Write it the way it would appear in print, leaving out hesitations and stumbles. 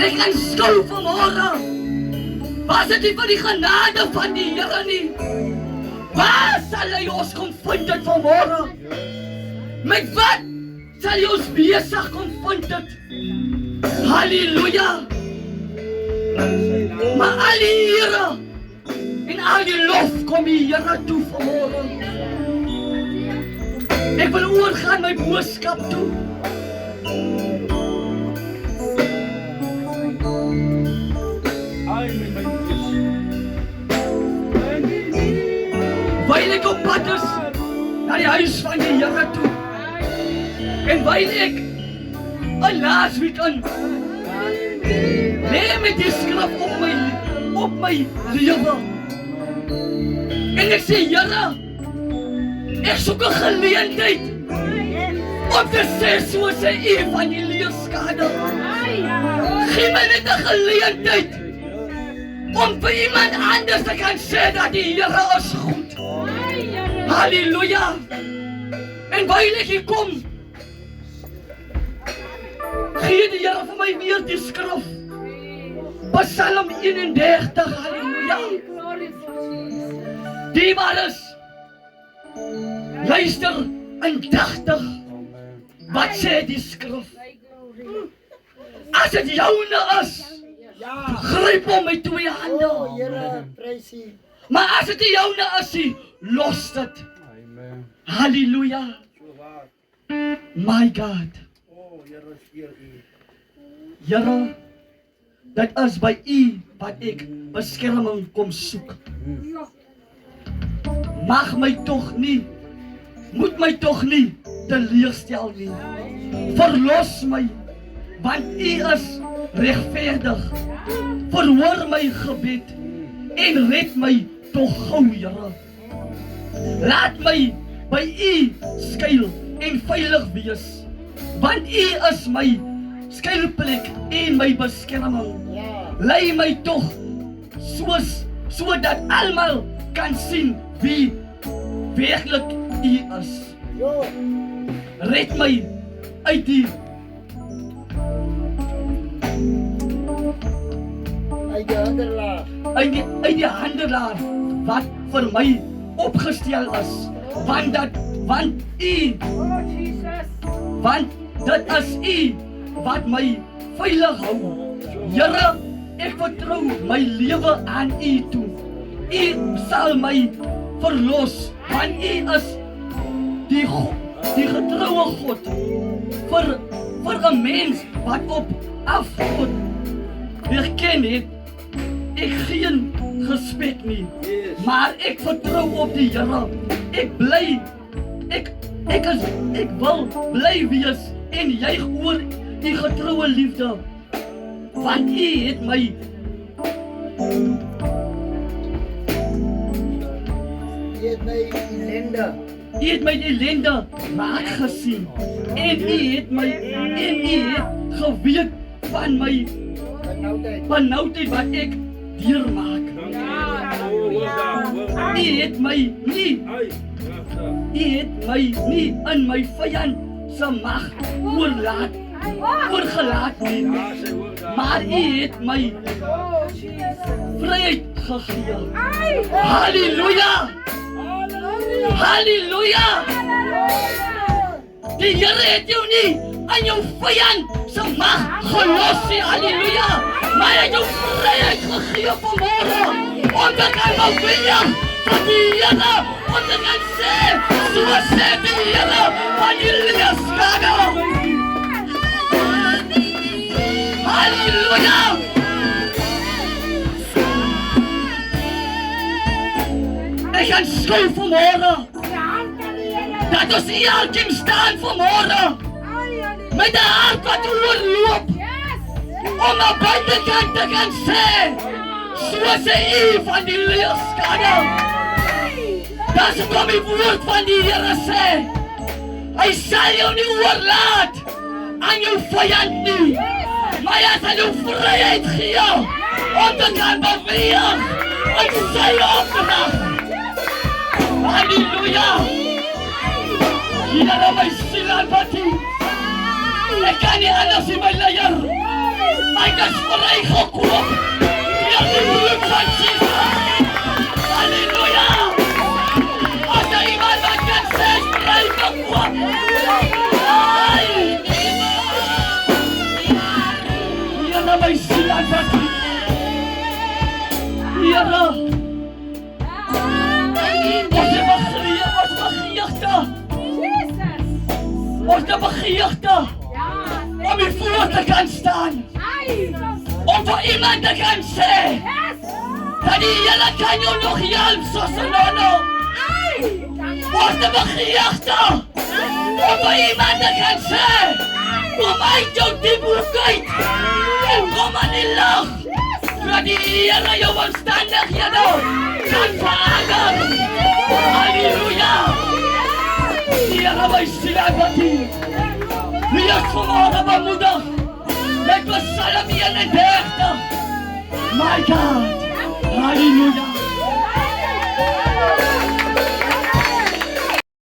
Ek kan skou vanmôre. Was dit nie vir die genade van die Here nie? Waar sal hy ons kom vind dit vanmôre? Met wat sal hy ons besig kom vind dit? Halleluja! Maar al die Here en al die lof kom die Here toe vanmôre. Ek wil oorgaan my boodskap toe. Weil ek op pad is na die huis van die Here toe. En weil ek een laasweek in neem met die skrif op my lewe. En ek sê, Here, ek soek 'n geleentheid om te sê soos 'n evangelieskader. Gee my net 'n geleentheid om vir iemand anders te kan sê dat die Here is goed. Halleluja! En waar ek hier kom, gee die Here vir my weer die skrif. Psalm 31, halleluja! Die waar is, luister indagtig, wat sê die skrif? As dit joune is, gryp hom met 2 hande. Maar as dit joune is, los dit. Halleluja. My God. Here, dit is by U wat ek beskerming kom soek. Mag my tog nie, moet my tog nie teleurstel nie. Verlos my, want U is regverdig. Verhoor my gebed en red my tog gou, Here. Laat my by U skuil en veilig wees, want U is my skuilplek en my beskerming. Lei my tog sodat almal kan sien wie werklik U is. Red my uit die handelaar wat vir my opgestel is, want dit is U wat my veilig hou. Here, ek vertrou my lewe aan U toe. U sal my verlos, want U is die getroue God vir 'n mens wat op afgod herken het. Ek geen gespek nie, maar ek vertrou op die Here. Ek wil bly wees en juig oor U getroue liefde, want U het my ellende raak gesien en U het geweet van my benoudheid wat ek deurmaak. U het my nie in my vyand se mag oorgelaat nie, maar U het my vryheid gegee. Halleluja! Halleluja! Die Here het jou nie aan jou vyand se mag gelos nie, halleluja! Maar hy het jou vryheid gegee vanmôre, om te kan beweeg vir die Here, om te kan sê, soos sê die Here van die leerskader. Halleluja! Ek kan skou vanmôre, dat ons elkeen staan vanmôre, met 'n hart wat oorloop, om aan beide kant te kan sê, soos sê U van die leerskader. Dat is kom die woord van die Here sê, hy sal jou nie oorlaat aan jou vyand nie, maar hy sal jou vryheid gee, om te kan beweeg in sy opdrag. Halleluja! Here, my siel aanvat U. Ek kan nie anders in my leier. My desperate batid. Yara. Was machiach da. Was da machiach da. Om je voor te gaan staan. Om voor iemand te gaan zeggen. Dat die jelle kan je nog helpen zoals een nono. Was da machiach da. Om voor iemand te gaan zeggen. Kom uit jouw diephoekheid. En kom aan die lach. Dat die jelle jou omstandig je nou. Kan veranderen. Halleluja. Here may sila batid. Liyak vanmorgen bemoedig. Met wat salm je in de dertig. My God.